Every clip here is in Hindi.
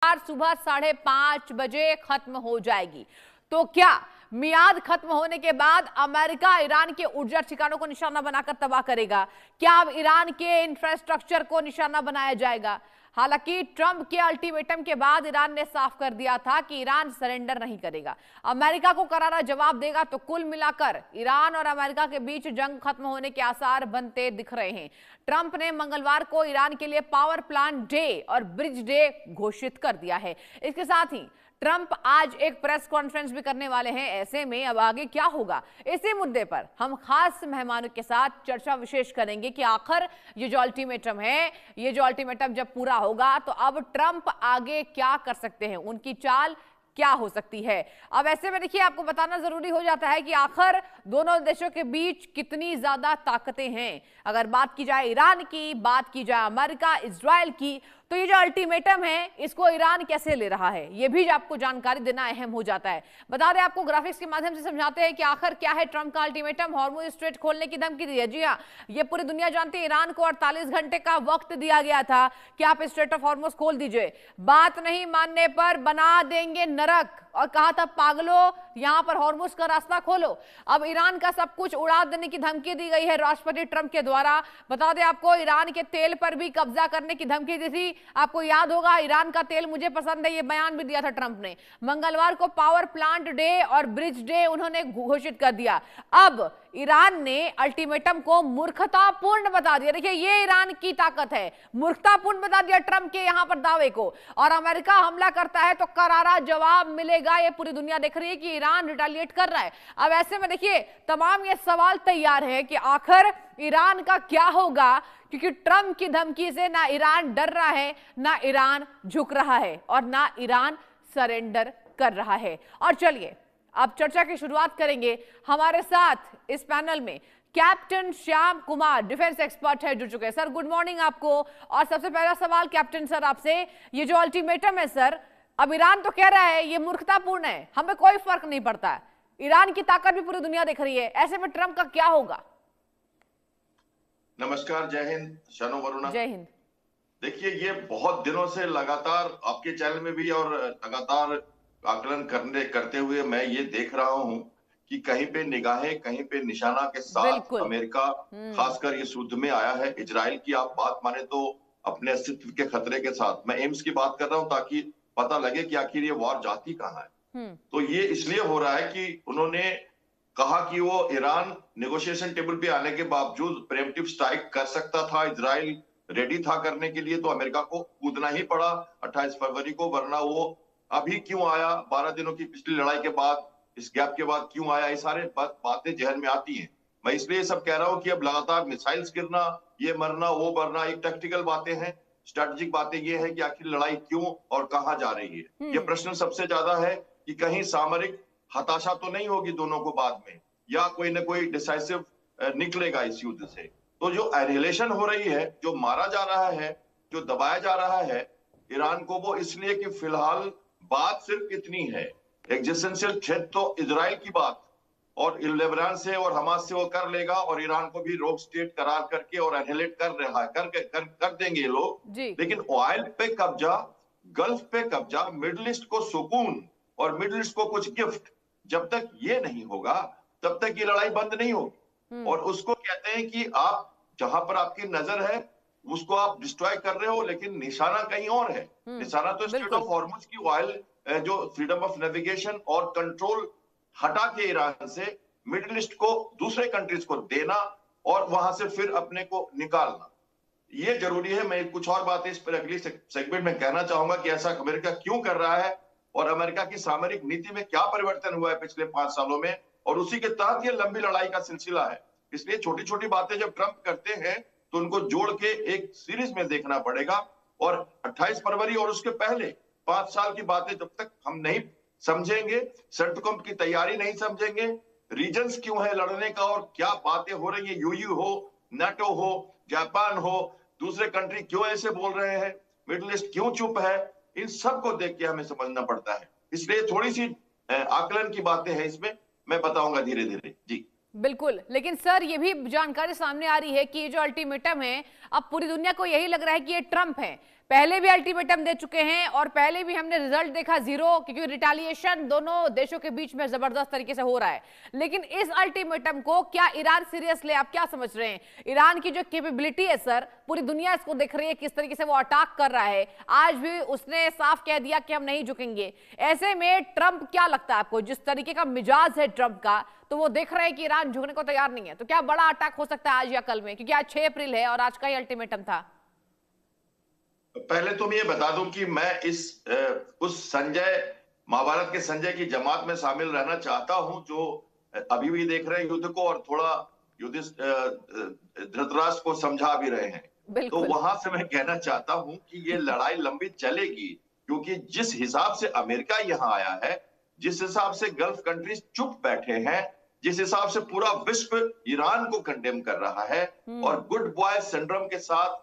सुबह 5:30 बजे खत्म हो जाएगी। तो क्या मियाद खत्म होने के बाद अमेरिका ईरान के ऊर्जा ठिकानों को निशाना बनाकर तबाह करेगा? क्या अब ईरान के इंफ्रास्ट्रक्चर को निशाना बनाया जाएगा? हालांकि ट्रंप के अल्टीमेटम के बाद ईरान ने साफ कर दिया था कि ईरान सरेंडर नहीं करेगा, अमेरिका को करारा जवाब देगा। तो कुल मिलाकर ईरान और अमेरिका के बीच जंग खत्म होने के आसार बनते दिख रहे हैं। ट्रंप ने मंगलवार को ईरान के लिए पावर प्लांट डे और ब्रिज डे घोषित कर दिया है। इसके साथ ही ट्रंप आज एक प्रेस कॉन्फ्रेंस भी करने वाले हैं। ऐसे में अब आगे क्या होगा, इसी मुद्दे पर हम खास मेहमानों के साथ चर्चा विशेष करेंगे कि आखिर ये जो अल्टीमेटम है, ये जो अल्टीमेटम जब पूरा होगा तो अब ट्रंप आगे क्या कर सकते हैं, उनकी चाल क्या हो सकती है। अब ऐसे में देखिए, आपको बताना जरूरी हो जाता है कि आखिर दोनों देशों के बीच कितनी ज्यादा ताकतें हैं। अगर बात की जाए ईरान की, बात की जाए अमेरिका इजराइल की, तो ये जो अल्टीमेटम है इसको ईरान कैसे ले रहा है, ये भी आपको जानकारी देना अहम हो जाता है। बता दें आपको, ग्राफिक्स के माध्यम से समझाते हैं कि आखिर क्या है ट्रंप का अल्टीमेटम। हॉर्मुज स्ट्रेट खोलने की धमकी दी है। जी हाँ, ये पूरी दुनिया जानती है। ईरान को 48 घंटे का वक्त दिया गया था कि आप स्ट्रेट ऑफ हॉर्मुज खोल दीजिए, बात नहीं मानने पर बना देंगे नरक। और कहा था पागलों, यहां पर हॉर्मुज का रास्ता खोलो। अब ईरान का सब कुछ उड़ा देने की धमकी दी गई है राष्ट्रपति ट्रंप के द्वारा। बता दें आपको, ईरान के तेल पर भी कब्जा करने की धमकी दी थी। आपको याद होगा, ईरान का तेल मुझे पसंद है, ये बयान भी दिया था ट्रंप ने। मंगलवार को पावर प्लांट डे और ब्रिज डे उन्होंने घोषित कर दिया। अब ईरान ने अल्टीमेटम को मूर्खतापूर्ण बता दिया। देखिए, ये ईरान की ताकत है, मूर्खतापूर्ण बता दिया ट्रंप के यहां पर दावे को। और अमेरिका हमला करता है तो करारा जवाब मिलेगा। ये पूरी दुनिया देख रही है कि ईरान रिटेलिएट कर रहा है। अब ऐसे में देखिए, तमाम ये सवाल तैयार है कि आखिर ईरान का क्या होगा, क्योंकि ट्रंप की धमकी से ना ईरान डर रहा है, ना ईरान झुक रहा है और ना ईरान सरेंडर कर रहा है। और चलिए अब चर्चा की शुरुआत करेंगे। हमारे साथ इस पैनल में captain Shyam Kumar, defence expert है, जुड़ चुके हैं। सर गुड मॉर्निंग आपको। और सबसे पहला सवाल कैप्टन सर आपसे, ये जो अल्टीमेटम है सर, अब ईरान तो कह रहा है ये मूर्खतापूर्ण है, हमें कोई फर्क नहीं पड़ता है, ईरान की ताकत भी पूरी दुनिया देख रही है, ऐसे में ट्रंप का क्या होगा? नमस्कार, जय हिंद शानो वरुणा। जय हिंद। देखिए, ये बहुत दिनों से लगातार आपके चैनल में भी और लगातार आकलन करते हुए मैं ये देख रहा हूं कि कहीं पे निगाहें, कहीं पे निशाना के साथ अमेरिका खासकर इस युद्ध में आया है। इजराइल की आप बात माने तो अपने अस्तित्व के खतरे के साथ, मैं एम्स की बात कर रहा हूं ताकि पता लगे कि आखिर ये वॉर जाती कहां है। तो ये इसलिए हो रहा है कि उन्होंने कहा कि वो ईरान नेगोशिएशन टेबल पे आने के बावजूद प्रीएम्प्टिव स्ट्राइक कर सकता था, इजराइल रेडी था करने के लिए, तो अमेरिका को कूदना ही पड़ा 28 फरवरी को। वरना वो अभी क्यों आया, 12 दिनों की पिछली लड़ाई के बाद, इस गैप के बाद क्यों आया, ये सारे बातें जहन में आती हैं। मैं इसलिए सब कह रहा हूं कि अब लगातार मिसाइल्स गिरना, ये मरना वो मरना, एक टैक्टिकल बातें हैं, स्ट्रेटेजिक बातें ये है कि आखिर लड़ाई क्यों और कहां जा रही है। ये प्रश्न सबसे ज्यादा है कि कहीं सामरिक हताशा तो नहीं होगी दोनों को बाद में, या कोई ना कोई डिसाइसिव निकलेगा इस युद्ध से। तो जो एनिहिलेशन हो रही है, जो मारा जा रहा है, जो दबाया जा रहा है ईरान को, वो इसलिए कि फिलहाल बात सिर्फ इतनी है, एग्जिस्टेंशियल थ्रेट तो इजराइल की बात और लेबनान से और हमास से वो कर लेगा, और ईरान को भी रोग स्टेट करार करके और एनिहिलेट कर रहा है, कर देंगे ये लोग। लेकिन ऑयल पे कब्जा, गल्फ पे कब्जा, मिडिल ईस्ट को सुकून और मिडिल ईस्ट को कुछ गिफ्ट, जब तक ये नहीं होगा तब तक ये लड़ाई बंद नहीं होगी। और उसको कहते हैं कि आप जहां पर आपकी नजर है उसको आप डिस्ट्रॉय कर रहे हो, लेकिन निशाना कहीं और है। निशाना तो स्ट्रेट ऑफ हॉर्मुज की ऑयल, जो फ्रीडम ऑफ नेविगेशन और कंट्रोल हटा के ईरान से मिडिल ईस्ट को दूसरे कंट्रीज को देना और वहां से फिर अपने को निकालना, ये जरूरी है। मैं कुछ और बातें इस पर अगली सेगमेंट में कहना चाहूंगा कि ऐसा अमेरिका क्यों कर रहा है और अमेरिका की सामरिक नीति में क्या परिवर्तन हुआ है पिछले 5 सालों में, और उसी के तहत ये लंबी लड़ाई का सिलसिला है। इसलिए छोटी छोटी बातें जब ट्रंप करते हैं तो उनको जोड़ के एक सीरीज में देखना पड़ेगा। और 28 फरवरी और उसके पहले 5 साल की बातें जब तक हम नहीं समझेंगे, सेंट्रकॉम की तैयारी नहीं समझेंगे, रीजन्स क्यों है लड़ने का और क्या बातें हो रही है, यूयू हो, नाटो हो, जापान हो, दूसरे कंट्री क्यों ऐसे बोल रहे हैं, मिडिल ईस्ट क्यों चुप है, इन सब को देख के हमें समझना पड़ता है। इसलिए थोड़ी सी आकलन की बातें हैं इसमें, मैं बताऊंगा धीरे धीरे। जी बिल्कुल, लेकिन सर ये भी जानकारी सामने आ रही है कि ये जो अल्टीमेटम है अब पूरी दुनिया को यही लग रहा है कि ये ट्रंप है। पहले भी अल्टीमेटम दे चुके हैं और पहले भी हमने रिजल्ट देखा जीरो, क्योंकि रिटालिएशन दोनों देशों के बीच में जबरदस्त तरीके से हो रहा है। लेकिन इस अल्टीमेटम को क्या ईरान सीरियस ले, आप क्या समझ रहे हैं? ईरान की जो कैपेबिलिटी है सर, पूरी दुनिया इसको देख रही है किस तरीके से वो अटैक कर रहा है। आज भी उसने साफ कह दिया कि हम नहीं झुकेंगे। ऐसे में ट्रंप, क्या लगता है आपको, जिस तरीके का मिजाज है ट्रंप का, तो वो देख रहे हैं कि ईरान झुकने को तैयार नहीं है, तो क्या बड़ा अटैक हो सकता है आज या कल में? क्योंकि आज 6 अप्रैल है और आज का ही अल्टीमेटम था। पहले तो मैं ये बता दूं कि मैं उस संजय, महाभारत के संजय की जमात में शामिल रहना चाहता हूं जो अभी भी देख रहे हैं युद्ध को और थोड़ा धृतराष्ट्र को समझा भी रहे हैं। तो वहां से मैं कहना चाहता हूं कि ये लड़ाई लंबी चलेगी, क्योंकि जिस हिसाब से अमेरिका यहाँ आया है, जिस हिसाब से गल्फ कंट्रीज चुप बैठे हैं, जिस हिसाब से पूरा विश्व ईरान को कंडेम कर रहा है और गुड बॉय सिंड्रोम के साथ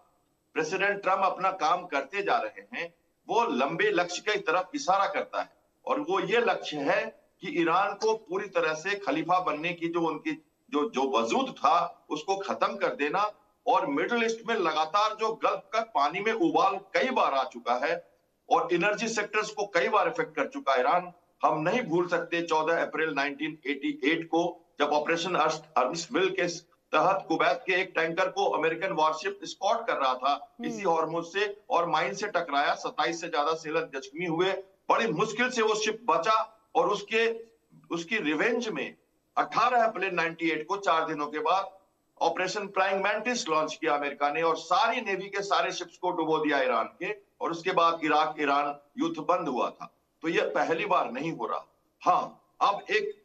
प्रेसिडेंट ट्रम्प अपना काम करते जा रहे हैं, वो लंबे लक्ष्य की तरफ इशारा करता है। और वो ये लक्ष्य है कि ईरान को पूरी तरह से खलीफा बनने की जो उनकी जो वजूद था उसको खत्म कर देना। और मिडिल ईस्ट में लगातार जो गल्फ का पानी में उबाल कई बार आ चुका है और एनर्जी सेक्टर्स को कई बार इफेक्ट कर चुका है ईरान। हम नहीं भूल सकते 14 अप्रैल 1988 को, जब ऑपरेशन अर्मिसविल के तहत कुवैत के एक टैंकर को अमेरिकन वारशिप स्कॉट कर रहा था इसी हॉर्मुज से, और माइन से टकराया, 27 से ज्यादा सेलर जख्मी हुए। बड़ी मुश्किल से वो शिप बचा और उसकी रिवेंज में 18 अप्रैल 98 को 4 दिनों के बाद ऑपरेशन फ्लाइंग मैंटिस लॉन्च किया अमेरिका ने और सारी नेवी के सारे शिप्स को डुबो दिया ईरान के, और उसके बाद इराक ईरान युद्ध बंद हुआ था। तो ये पहली बार नहीं हो रहा। हाँ, अब एक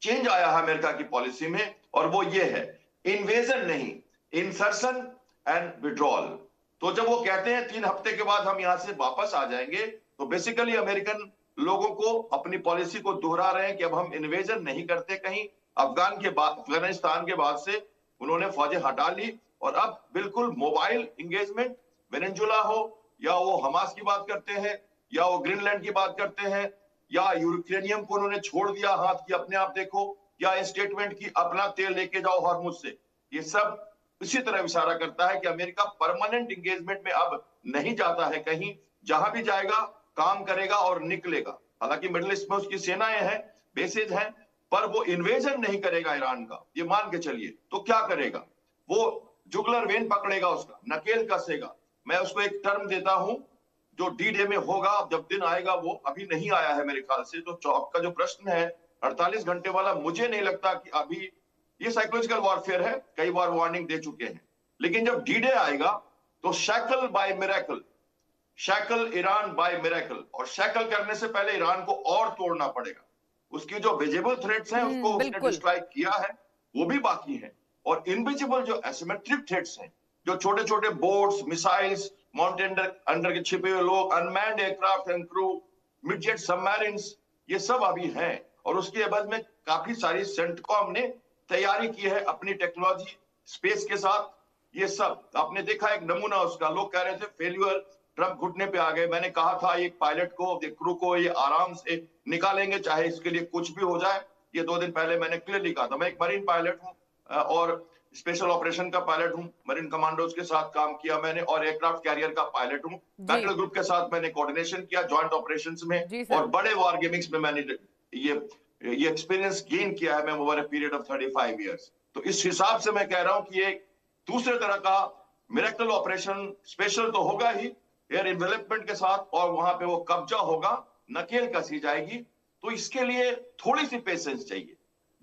चेंज आया है अमेरिका की पॉलिसी में, और वो ये है इन्वेजन नहीं, इंसर्शन एंड विड्रॉल। तो जब वो कहते हैं 3 हफ्ते के बाद हम यहां से वापस आ जाएंगे, तो बेसिकली अमेरिकन लोगों को अपनी पॉलिसी को दोहरा रहे हैं कि अब हम इन्वेजन नहीं करते कहीं। अफगानिस्तान के बाद से उन्होंने फौजें हटा ली और अब बिल्कुल मोबाइल इंगेजमेंट, वेनेजुला हो या वो हमास की बात करते हैं या वो ग्रीनलैंड की बात करते हैं या यूक्रेनियम को उन्होंने छोड़ दिया हाथ की अपने आप देखो, या स्टेटमेंट की अपना तेल लेके जाओ हॉर्मुज से। ये सब इसी तरह इशारा करता है कि अमेरिका परमानेंट इंगेजमेंट में अब नहीं जाता है कहीं, जहां भी जाएगा काम करेगा और निकलेगा। हालांकि मिडिल ईस्ट में उसकी सेनाएं हैं, बेसेज हैं, पर वो इन्वेजन नहीं करेगा ईरान का, ये मान के चलिए। तो क्या करेगा वो? जुगलर वेन पकड़ेगा, उसका नकेल कसेगा। मैं उसको एक टर्म देता हूं जो डी डे में होगा, जब दिन आएगा, वो अभी नहीं आया है मेरे ख्याल से। तो आपका जो प्रश्न है 48 घंटे वाला, मुझे नहीं लगता कि अभी, ये साइकोलॉजिकल वॉरफेयर है, कई बार वार्निंग दे चुके हैं। लेकिन जब डी डे आएगा तो shackle by miracle, shackle Iran by miracle, और शैकल करने से पहले ईरान को और तोड़ना पड़ेगा। उसकी जो विजिबल थ्रेट्स हैं उसको उसने डिस्ट्रॉय किया है, वो भी बाकी है। और इनविजिबल जो एसिमेट्रिक थ्रेट्स हैं, जो छोटे छोटे बोट्स, मिसाइल्स, माउंटेन अंडर के छिपे हुए लोग, unmanned aircraft and crew, midget submarines, ये सब अभी हैं। और उसके बाद में काफी सारी सेंटकॉम ने तैयारी की है अपनी टेक्नोलॉजी स्पेस के साथ। ये सब आपने देखा, एक नमूना उसका, लोग कह रहे थे फेल्यूर, ट्रंप घुटने पे आ गए। मैंने कहा था एक पायलट को, एक क्रू को ये आराम से निकालेंगे, चाहे इसके लिए कुछ भी हो जाए। ये 2 दिन पहले मैंने क्लियरली कहा था। मैं एक मरीन पायलट हूं और स्पेशल ऑपरेशन का पायलट हूं, मरीन कमांडोज के साथ काम किया मैंने, और एयरक्राफ्ट कैरियर का पायलट हूं। बैटल ग्रुप के साथ मैंने कोऑर्डिनेशन किया जॉइंट ऑपरेशंस में, और बड़े वॉर गेमिंग्स में मैंने ये एक्सपीरियंस गेन किया है मैं over a period of 35 years. तो इस हिसाब से मैं कह रहा हूं कि ये दूसरे तरह का मिरेकल ऑपरेशन, स्पेशल तो होगा ही एयर इन्वेलपमेंट के साथ, और वहां पे वो कब्जा होगा, नकेल कसी जाएगी। तो इसके लिए थोड़ी सी पेशेंस चाहिए।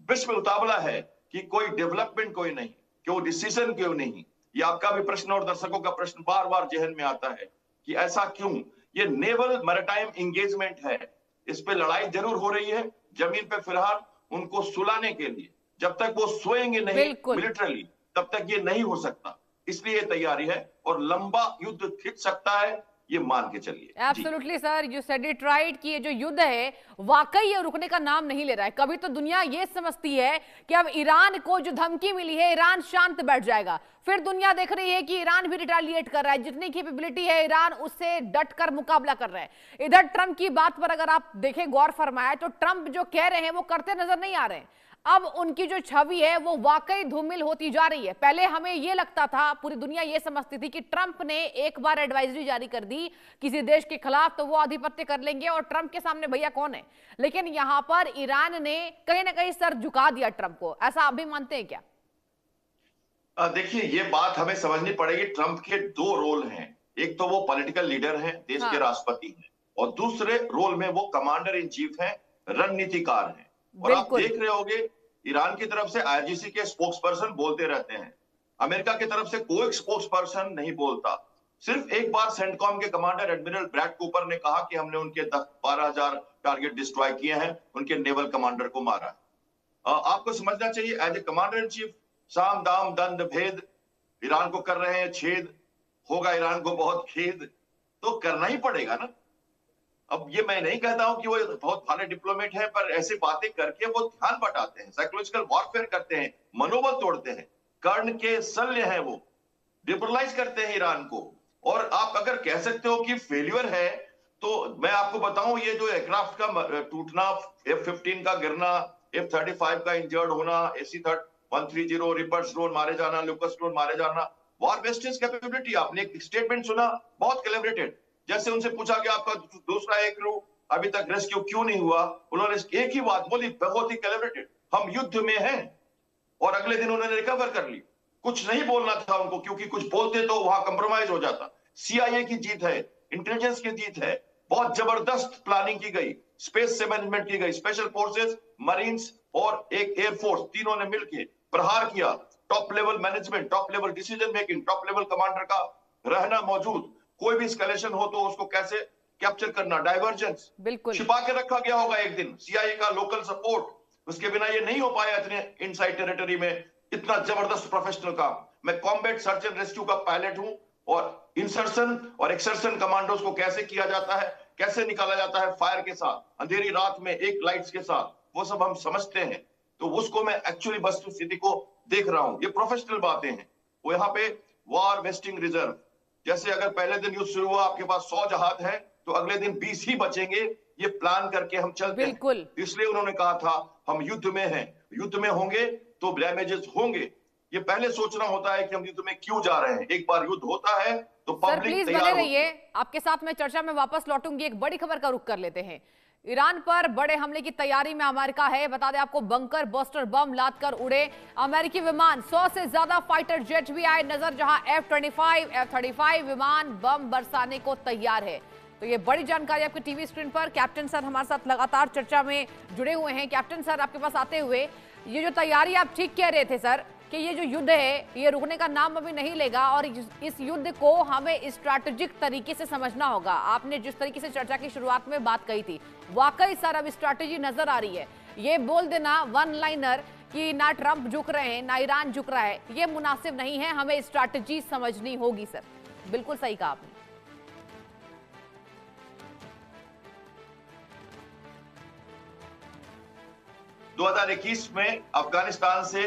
विश्व उतावला है कि कोई डेवलपमेंट कोई नहीं, क्यों डिसीजन क्यों नहीं। ये आपका भी प्रश्न और दर्शकों का प्रश्न बार बार जहन में आता है कि ऐसा क्यों। ये नेवल मैरिटाइम इंगेजमेंट है, इस पे लड़ाई जरूर हो रही है जमीन पे फिलहाल, उनको सुलाने के लिए। जब तक वो सोएंगे नहीं मिलिटरली, तब तक ये नहीं हो सकता। इसलिए तैयारी है और लंबा युद्ध खिंच सकता है, ये मान के चलिए। Absolutely sir, you said it right कि ये जो युद्ध है वाकई ये रुकने का नाम नहीं ले रहा है। कभी तो दुनिया ये समझती है कि अब ईरान को जो धमकी मिली है, ईरान शांत बैठ जाएगा। फिर दुनिया देख रही है कि ईरान भी रिटालिएट कर रहा है, जितनी कैपेबिलिटी है ईरान उससे डट कर मुकाबला कर रहा है। इधर ट्रंप की बात पर अगर आप देखें, गौर फरमाया, तो ट्रंप जो कह रहे हैं वो करते नजर नहीं आ रहे हैं। अब उनकी जो छवि है वो वाकई धूमिल होती जा रही है। पहले हमें ये लगता था, पूरी दुनिया ये समझती थी कि ट्रंप ने एक बार एडवाइजरी जारी कर दी किसी देश के खिलाफ तो वो आधिपत्य कर लेंगे और ट्रंप के सामने भैया कौन है। लेकिन यहां पर ईरान ने कहीं ना कहीं सर झुका दिया ट्रंप को, ऐसा आप भी मानते हैं क्या? देखिए, ये बात हमें समझनी पड़ेगी। ट्रंप के दो रोल हैं। एक तो वो पॉलिटिकल लीडर हैं, देश के राष्ट्रपति हैं, और दूसरे रोल में वो कमांडर इन चीफ हैं, रणनीतिकार हैं। और आप देख रहे होंगे ईरान की तरफ से आईआरजीसी के स्पोक्स पर्सन बोलते रहते हैं, अमेरिका की तरफ से कोई स्पोक्स पर्सन नहीं बोलता। सिर्फ एक बार सेंटकॉम के कमांडर एडमिरल ब्रैड कूपर ने कहा कि हमने उनके 10-12 हजार टारगेट डिस्ट्रॉय किए हैं, उनके नेवल कमांडर को मारा है। आपको समझना चाहिए, as a commander in chief साम दाम दंड भेद ईरान को कर रहे हैं छेद, होगा ईरान को बहुत खेद, तो करना ही पड़ेगा ना। अब ये मैं नहीं कहता हूं कि वो बहुत भाले डिप्लोमेट है, पर ऐसी बातें करके वो ध्यान बटाते हैं, साइकोलॉजिकल वॉरफेयर करते हैं, मनोबल तोड़ते हैं, कर्ण के शल्य हैं, वो डिमोरलाइज करते हैं ईरान को। और आप अगर कह सकते हो कि फेल्यूर है, तो मैं आपको बताऊं, ये जो एयरक्राफ्ट का टूटना, F-15 का गिरना, F-35 का इंजर्ड होना, AC-130 रिपर्स ड्रोन मारे जाना, लुकस ड्रोन मारे जाना, वॉर वेस्टेज कैपेबिलिटी। आपने एक स्टेटमेंट सुना, बहुत कैलिब्रेटेड। जैसे उनसे पूछा कि आपका दूसरा एक क्रू अभी तक रेस्क्यू क्यों नहीं हुआ, उन्होंने एक ही बात बोली, बहुत ही कैलिब्रेटेड, हम युद्ध में हैं। और अगले दिन उन्होंने रिकवर कर ली। कुछ नहीं बोलना था उनको, क्योंकि कुछ बोलते तो वहां कंप्रोमाइज हो जाता। CIA की जीत है, इंटेलिजेंस की जीत है, बहुत जबरदस्त प्लानिंग की गई, स्पेस से मैनेजमेंट की गई, स्पेशल फोर्सेस, मरीन्स और एक एयरफोर्स, तीनों ने मिलकर प्रहार किया। Top level management, top level decision making, top level commander का रहना मौजूद, कोई भी एस्केलेशन हो तो उसको कैसे कैप्चर करना, डाइवर्जेंस बिल्कुल छिपा के रखा गया होगा एक दिन, CIA का लोकल सपोर्ट, उसके बिना ये नहीं हो पाया इतने इनसाइड टेरिटरी में, इतना जबरदस्त प्रोफेशनल काम। मैं कॉम्बैट सर्च एंड रेस्क्यू का पायलट हूं, और इंसर्शन और एक्सर्शन कमांडोज को कैसे किया जाता है, कैसे निकाला जाता है फायर के साथ, अंधेरी रात में एक लाइट्स के साथ, वो सब हम समझते हैं। तो उसको मैं एक्चुअली वस्तु स्थिति को देख रहा हूं, ये प्रोफेशनल बातें हैं। वो यहाँ पे वॉर वेस्टिंग रिजर्व, जैसे अगर पहले दिन युद्ध शुरू हुआ, आपके पास 100 जहाज है, तो अगले दिन 20 ही बचेंगे, ये प्लान करके हम चलते हैं। इसलिए उन्होंने कहा था हम युद्ध में हैं, युद्ध में होंगे तो डैमेजेस होंगे। ये पहले सोचना होता है कि हम युद्ध में क्यों जा रहे हैं। एक बार युद्ध होता है तो पब्लिक तैयार होती है। आपके साथ मैं चर्चा में वापस लौटूंगी, एक बड़ी खबर का रुख कर लेते हैं। ईरान पर बड़े हमले की तैयारी में अमेरिका है। बता दें आपको, बंकर बस्टर बम लादकर उड़े अमेरिकी विमान, 100 से ज्यादा फाइटर जेट भी आए नजर, जहां F-25, F-35 विमान बम बरसाने को तैयार है। तो ये बड़ी जानकारी आपके टीवी स्क्रीन पर। कैप्टन सर हमारे साथ लगातार चर्चा में जुड़े हुए हैं। कैप्टन सर, आपके पास आते हुए, ये जो तैयारी आप ठीक कह रहे थे सर कि ये जो युद्ध है ये रुकने का नाम अभी नहीं लेगा, और इस युद्ध को हमें स्ट्रैटेजिक तरीके से समझना होगा। आपने जिस तरीके से चर्चा की शुरुआत में बात कही थी, वाकई सर अब स्ट्रैटेजी नजर आ रही है। ये बोल देना वन लाइनर कि ना ट्रंप झुक रहे हैं ना ईरान झुक रहा है, ये मुनासिब नहीं है, हमें स्ट्रैटेजी समझनी होगी। सर बिल्कुल सही कहा आपने। 2021 में अफगानिस्तान से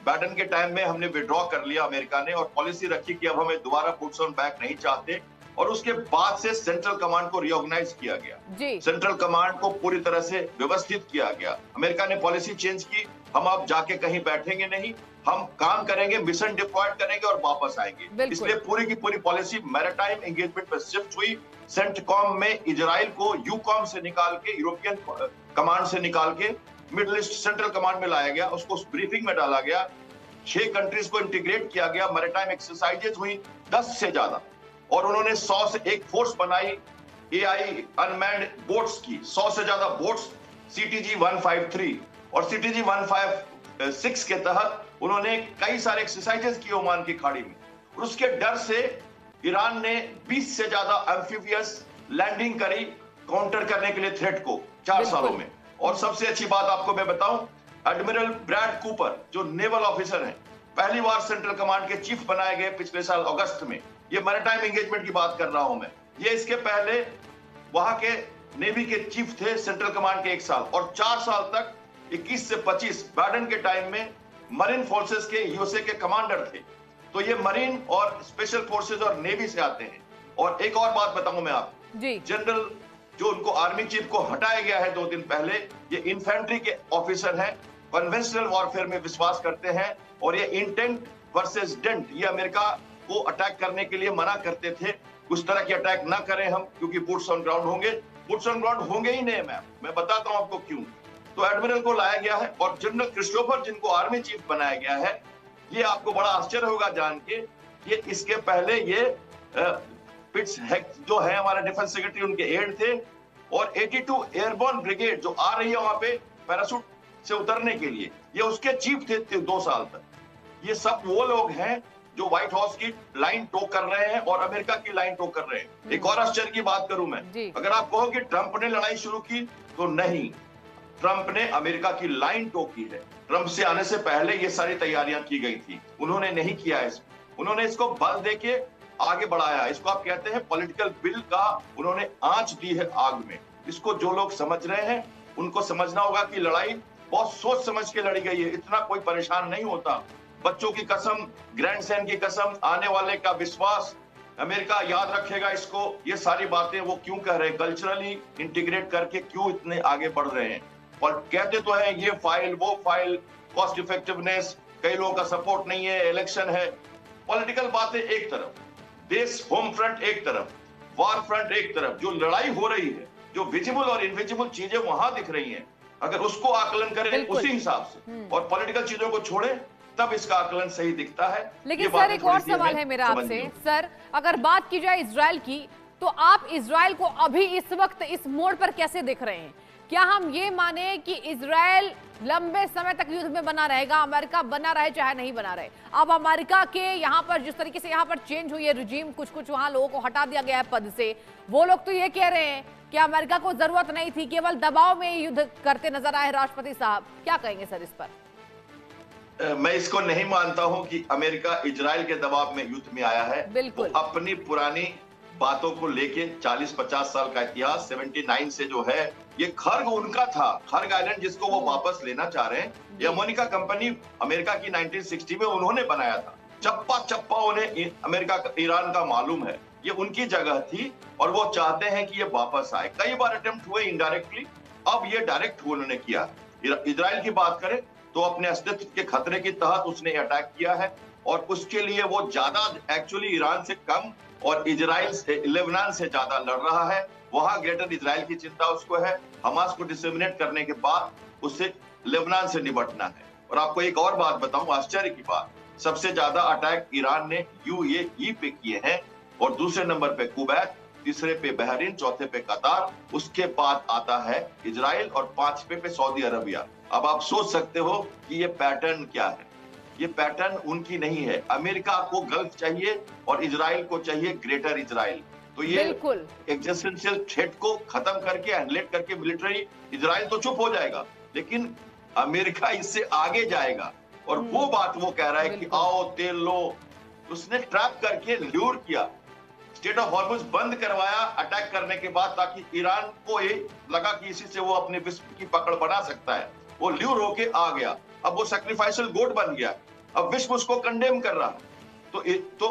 बाइडेन के टाइम में हमने विड्रॉ कर लिया अमेरिका ने, और पॉलिसी रखी कि अब हमें दोबारा फुट्स ऑन बैक नहीं चाहते, और उसके बाद से सेंट्रल कमांड को रिऑर्गेनाइज किया गया, सेंट्रल कमांड को पूरी तरह से व्यवस्थित किया गया। अमेरिका ने पॉलिसी चेंज की, हम अब जाके कहीं बैठेंगे नहीं, हम काम करेंगे, मिशन डिप्लॉयड करेंगे और वापस आएंगे। इसलिए पूरी की पूरी पॉलिसी मैरीटाइम एंगेजमेंट पर शिफ्ट हुई। सेंटकॉम में इजराइल को यूकॉम से निकाल के, यूरोपियन कमांड से निकाल के मिडिल ईस्ट सेंट्रल कमांड में लाया गया, उसको ब्रीफिंग में डाला गया, 6 कंट्रीज को इंटीग्रेट किया गया, मैरीटाइम एक्सरसाइजेज हुई 10 से ज्यादा, और उन्होंने 100 से एक फोर्स बनाई AI अनमैन्ड बोट्स की, 100 से ज्यादा बोट्स, CTG-153 और CTG-156 के तहत उन्होंने कई सारे एक्सरसाइजेज किए ओमान की खाड़ी में। और उसके डर से ईरान ने 20 से ज्यादा एम्फीबियस लैंडिंग करी काउंटर करने के लिए थ्रेट को 4 सालों में। और सबसे अच्छी बात आपको मैं बताऊं, एडमिरल ब्रैड कूपर जो नेवल ऑफिसर हैं, पहली बार सेंट्रल कमांड के चीफ बनाए गए पिछले साल अगस्त में। ये मैरीटाइम एंगेजमेंट की बात कर रहा हूं मैं। ये इसके पहले वहां के नेवी के चीफ थे सेंट्रल कमांड के 1 साल, और 4 साल तक 21 से 25 बाइडेन के टाइम में मरीन फोर्सेस के USA के कमांडर थे। तो ये मरीन और स्पेशल फोर्सेस और नेवी से आते हैं। और एक और बात बताऊं मैं आपको, जनरल जो उनको आर्मी चीफ को हटाया गया है 2 दिन पहले, ये इन्फेंट्री के ऑफिसर हैं, कन्वेंशनल वॉरफेयर में विश्वास करते हैं और ये इंटेंट वर्सेस डेंट, ये अमेरिका को अटैक करने के लिए मना करते थे। उस तरह की अटैक ना करें हम, क्योंकि बूट्स ऑन ग्राउंड होंगे। बूट्स ऑन ग्राउंड होंगे ही नहीं मैम, मैं बताता हूं आपको क्यों। तो एडमिरल को लाया गया है और जनरल क्रिस्टोफर जिनको आर्मी चीफ बनाया गया है, ये आपको बड़ा आश्चर्य होगा जान के, ये इसके पहले ये पिट्स हेक जो है हमारे डिफेंस सेक्रेटरी, उनके एड थे। और 82 एयरबोर्न ब्रिगेड जो आ रही है वहां पे पैराशूट से उतरने के लिए, ये उसके चीफ थे 2 साल तक। ये सब वो लोग हैं जो व्हाइट हाउस की लाइन टो कर रहे हैं और अमेरिका की लाइन टो कर रहे हैं। एक और आश्चर्य की बात करूं मैं, अगर आप कहो कि ट्रंप ने लड़ाई शुरू की, तो नहीं, ट्रंप ने अमेरिका की लाइन टो की है। ट्रंप से आने से पहले ये सारी तैयारियां की गई थी, उन्होंने नहीं किया है। उन्होंने इसको बल देके आगे बढ़ाया। इसको आप कहते हैं पॉलिटिकल बिल का उन्होंने आंच दी है आग में। इसको जो लोग समझ रहे हैं उनको समझना होगा कि लड़ाई बहुत सोच समझ के लड़ी गई है। इतना कोई परेशान नहीं होता। बच्चों की कसम, ग्रैंडसन की कसम, आने वाले का विश्वास, अमेरिका याद रखेगा इसको। ये सारी बातें वो क्यों कह रहे हैं, कल्चरली इंटीग्रेट करके क्यों इतने आगे बढ़ रहे हैं। और कहते तो है ये फाइल वो फाइल, कॉस्ट इफेक्टिवनेस, कई लोगों का सपोर्ट नहीं है, इलेक्शन है। पॉलिटिकल बातें एक तरफ, देश होम फ्रंट एक तरफ, वार फ्रंट एक तरफ। जो लड़ाई हो रही है, जो विजिबल और इनविजिबल चीजें वहां दिख रही हैं, अगर उसको आकलन करें उसी हिसाब से और पॉलिटिकल चीजों को छोड़ें, तब इसका आकलन सही दिखता है। लेकिन सर एक और सवाल है मेरा आपसे। सर अगर बात की जाए इजराइल की, तो आप इजराइल को अभी इस वक्त इस मोड़ पर कैसे देख रहे हैं? क्या हम ये माने कि इजराइल लंबे समय तक युद्ध में बना रहेगा, अमेरिका बना रहे चाहे नहीं बना रहे? अब अमेरिका के यहाँ पर जिस तरीके से यहाँ पर चेंज हुई है रिजीम, कुछ वहां लोगों को हटा दिया गया है पद से, वो लोग तो ये कह रहे हैं कि अमेरिका को जरूरत नहीं थी, केवल दबाव में युद्ध करते नजर आए राष्ट्रपति साहब। क्या कहेंगे सर इस पर? मैं इसको नहीं मानता हूं कि अमेरिका इजराइल के दबाव में युद्ध में आया है। बिल्कुल। वो अपनी पुरानी बातों को लेके 40-50 साल का इतिहास, 79 से जो है, ये खर्ग उनका था, खर्ग आइलैंड जिसको वो वापस लेना चाह रहे हैं। ये अमोनिका कंपनी अमेरिका की 1960 में उन्होंने बनाया था। चप्पा चप्पा उन्हें अमेरिका ईरान का मालूम है, ये उनकी जगह थी और वो चाहते हैं कि ये वापस आए। कई बार अटेम्प्ट हुए इनडायरेक्टली, अब ये डायरेक्ट उन्होंने किया। इजराइल की बात करें तो अपने अस्तित्व के खतरे के तहत उसने अटैक किया है और उसके लिए वो ज्यादा एक्चुअली ईरान से कम और इजराइल से, लेबनान से ज्यादा लड़ रहा है। वहां ग्रेटर इजराइल की चिंता उसको है। हमास को डिसमिनेट करने के बाद उसे लेबनान से निपटना है। और आपको एक और बात बताऊं, आश्चर्य की बात, सबसे ज्यादा अटैक ईरान ने यूएई पे किए हैं और दूसरे नंबर पे कुवैत, तीसरे पे बहरीन, चौथे पे कतार, उसके बाद आता है इजराइल और पांचवे पे सऊदी अरबिया। अब आप सोच सकते हो कि ये पैटर्न क्या है। ये पैटर्न उनकी नहीं है। अमेरिका को गल्फ चाहिए और इजराइल को चाहिए ग्रेटर इजराइल। तो ये एक्जिस्टेंशियल थ्रेट को खत्म करके, हैंडलेट करके मिलिट्री इजराइल तो चुप हो जाएगा, लेकिन अमेरिका इससे आगे जाएगा। और वो बात वो कह रहा है कि आओ तेल लो, उसने ट्रैप करके ल्यूर किया, स्टेट ऑफ हॉर्मुज बंद करवाया अटैक करने के बाद, ताकि ईरान को ये लगा कि इसी से वो अपने विश्व की पकड़ बना सकता है। वो ल्यूर होके आ गया, अब वो सैक्रिफाइशियल गोट बन गया। अब विश्व उसको कंडेम कर रहा। तो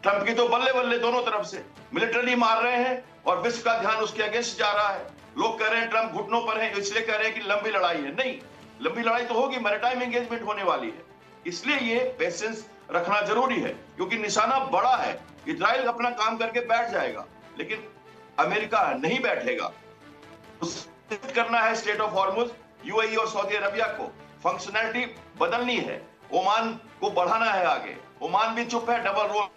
ट्रंप की तो बल्ले बल्ले दोनों तरफ से मिलिटरी मार रहे हैं और विश्व का ध्यान उसके अगेंस्ट जा रहा है। लोग कह रहे हैं ट्रंप घुटनों पर है, इसलिए कह रहे हैं कि लंबी लड़ाई है। नहीं, लंबी लड़ाई तो होगी, मैरीटाइम एंगेजमेंट होने वाली है। इसलिए ये पेशेंस रखना जरूरी है, क्योंकि निशाना बड़ा है। इजराइल अपना काम करके बैठ जाएगा, लेकिन अमेरिका नहीं बैठेगा। करना है स्टेट ऑफ हॉर्मुज, यूएई और सऊदी अरबिया को फंक्शनैलिटी बदलनी है, ओमान को बढ़ाना है आगे। ओमान भी चुप है, डबल रोल,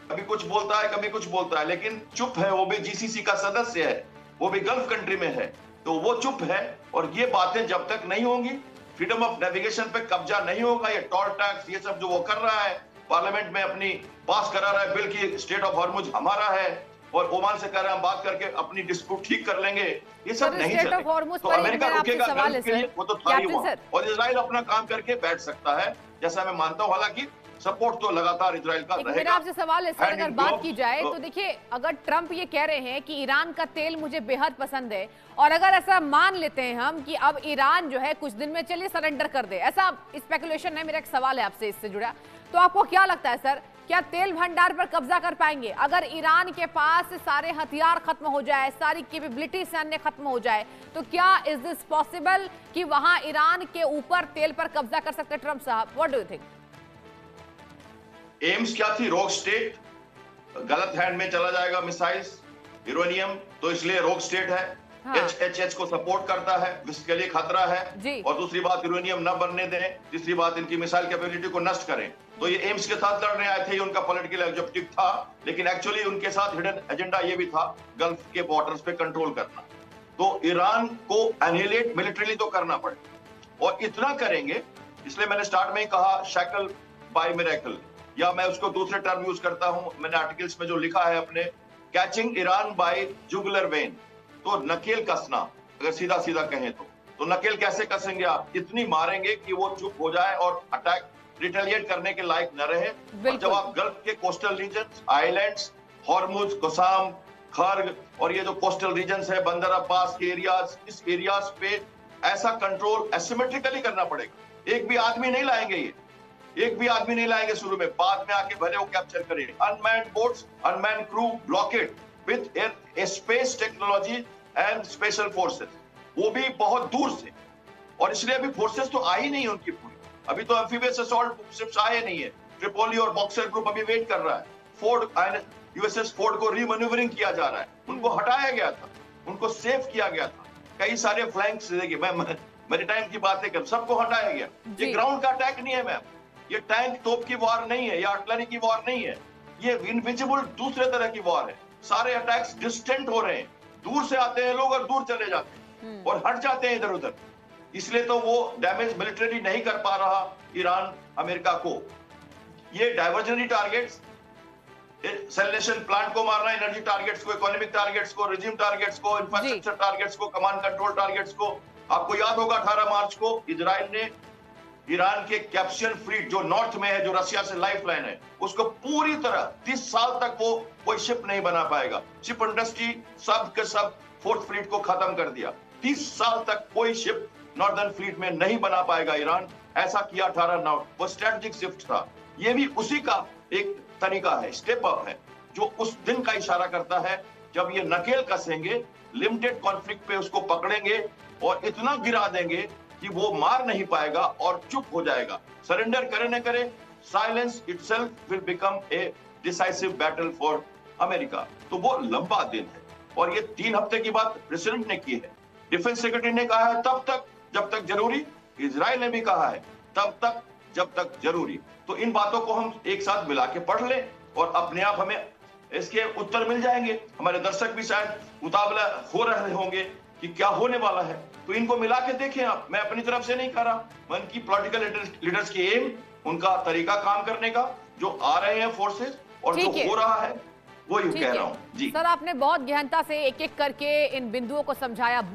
कभी कुछ बोलता है कभी कुछ बोलता है, लेकिन चुप है। वो भी जीसीसी का सदस्य है, वो भी गल्फ कंट्री में है, तो वो चुप है। और ये बातें जब तक नहीं होंगी, फ्रीडम ऑफ नेविगेशन पे कब्जा नहीं होगा, ये टोल टैक्स ये सब जो वो कर रहा है, पार्लियामेंट में अपनी पास करा रहा है बिल की स्टेट ऑफ हॉर्मुज हमारा है और ओमान से कह रहे हैं हम बात करके अपनी डिस्प्यूट ठीक कर लेंगे, ये सब नहीं चलेगा। तो अमेरिका रुकेगा गल्फ के लिए, वो तो था ही वहां, और इजराइल अपना काम करके बैठ सकता है, जैसा मैं मानता हूं। हालांकि सपोर्ट तो लगातार इजराइल का रहेगा। मेरा आपसे सवाल है सर, अगर बात की जाए तो देखिए, अगर ट्रंप ये कह रहे हैं कि ईरान का तेल मुझे बेहद पसंद है, और अगर ऐसा मान लेते हैं हम कि अब ईरान जो है कुछ दिन में चलिए सरेंडर कर दे, ऐसा स्पेकुलेशन है, मेरा एक सवाल है आपसे इससे जुड़ा, तो आपको क्या लगता है सर, क्या तेल भंडार पर कब्जा कर पाएंगे? अगर ईरान के पास सारे हथियार खत्म हो जाए, सारी कैपेबिलिटी सैन्य खत्म हो जाए, तो क्या इज दिस पॉसिबल कि वहां ईरान के ऊपर तेल पर कब्जा कर सकते हैं ट्रंप साहब? What do you think? AIIMS क्या थी? रोग स्टेट। गलत हैंड में चला जाएगा मिसाइल्स, यूरेनियम, तो इसलिए रोग स्टेट है। हाँ। HHH को सपोर्ट करता है, इसके लिए खतरा है। जी। और दूसरी बात, यूरेनियम न बनने दें। तीसरी बात, इनकी मिसाइल कैपेबिलिटी को नष्ट करें। तो ये एम्स के साथ लड़ने आए थे, ये उनका पॉलिटिकल ऑब्जेक्टिव था, लेकिन एक्चुअली उनके साथ हिडन एजेंडा ये भी था, गल्फ के बॉर्डर्स पे कंट्रोल करना। तो ईरान को एनिहिलेट मिलिट्रीली तो करना पड़ेगा, और इतना करेंगे, इसलिए मैंने स्टार्ट में ही कहा शैकल बाय मिरेकल, या मैं उसको दूसरे टर्म यूज करता हूं, मैंने आर्टिकल्स में जो लिखा है अपने, catching Iran by jugular vein. तो नकेल कसना, अगर सीधा सीधा कहें तो नकेल कैसे कसेंगे आप? इतनी मारेंगे कि वो चुप हो जाए और अटैक रिटेलिएट करने के लायक न रहे। और जब आप गल्फ के कोस्टल रीजन, आइलैंड्स, हॉर्मुज, कोसाम, खर्ग और ये जो कोस्टल रीजन है, बंदर अब्बास के एरियाज, इस एरियाज पे ऐसा कंट्रोल एसिमेट्रिकली करना पड़ेगा। एक भी आदमी नहीं लाएंगे, ये एक भी आदमी नहीं लाएंगे शुरू में, बाद में आके भले वो कैप्चर करें। Unmanned boats, unmanned crew, blockade with A space technology and special forces, वो भी बहुत दूर से। और इसलिए अभी फोर्सेस तो आई नहीं उनकी पूरी, अभी तो एम्फीबियस असॉल्ट शिप्स आए नहीं है। ट्रिपोली और बॉक्सर ग्रुप अभी वेट कर रहा है। फोर्ड, यूएसएस फोर्ड को रीमैन्यूवरिंग किया जा रहा है, उनको हटाया गया था, उनको सेव किया गया था। कई सारे फ्लैंक्स, देखिए मैं मैरीटाइम की बातें कर, सबको हटाया गया। ये ग्राउंड का अटैक नहीं है मैम, ये टैंक तोप की वॉर नहीं है, या आर्टिलरी की वॉर नहीं है, ये इनविजिबल दूसरे तरह की वॉर है। सारे अटैक्स डिस्टेंट हो रहे हैं, दूर से आते हैं लोग और दूर चले जाते हैं और हट जाते हैं इधर उधर। इसलिए तो वो डैमेज मिलिट्री नहीं कर पा रहा ईरान अमेरिका को। ये डाइवर्जनरी टारगेट्स, सेलेशन प्लांट को मारना, एनर्जी टारगेट्स को, इकोनॉमिक टारगेट्स को, रिजिम टारगेट्स को, इंफ्रास्ट्रक्चर टारगेट्स को, कमांड कंट्रोल टारगेट्स को। आपको याद होगा 18 मार्च को इजराइल ने ईरान के कैप्शियन फ्लीट जो नॉर्थ में है, जो रशिया से लाइफलाइन है, उसको पूरी तरह 30 साल तक वो कोई शिप नहीं बना पाएगा। शिप इंडस्ट्री सब के सब फोर्थ फ्लीट को खत्म कर दिया। 30 साल तक कोई शिप नॉर्दर्न फ्लीट में नहीं बना पाएगा ईरान। ऐसा किया 18 नौ, वो स्ट्रेटेजिक शिफ्ट था। ये भी उसी का एक तरीका है, स्टेप अप है, जो उस दिन का इशारा करता है जब ये नकेल कसेंगे, लिमिटेड कॉन्फ्लिक्ट पे उसको पकड़ेंगे और इतना गिरा देंगे कि वो मार नहीं पाएगा और चुप हो जाएगा। सरेंडर करे न करे, silence itself will become a decisive battle for America. तो वो लंबा दिन है, और ये 3 हफ्ते की बात प्रेसिडेंट ने की है, डिफेंस सेक्रेटरी ने कहा है तब तक जब तक जरूरी, इजराइल ने भी कहा है तब तक जब तक जरूरी। तो इन बातों को हम एक साथ मिला के पढ़ लें और अपने आप हमें इसके उत्तर मिल जाएंगे। हमारे दर्शक भी शायद उतावला हो रहे होंगे कि क्या होने वाला है, तो इनको मिला के देखें आप। मैं अपनी तरफ से नहीं कर रहा, मैं उनकी पॉलिटिकल लीडर्स की एम, उनका तरीका काम करने का, जो आ रहे हैं फोर्सेस और जो हो रहा है, वो ही कह रहा हूं। जी सर, आपने बहुत गहनता से एक एक करके इन बिंदुओं को समझाया।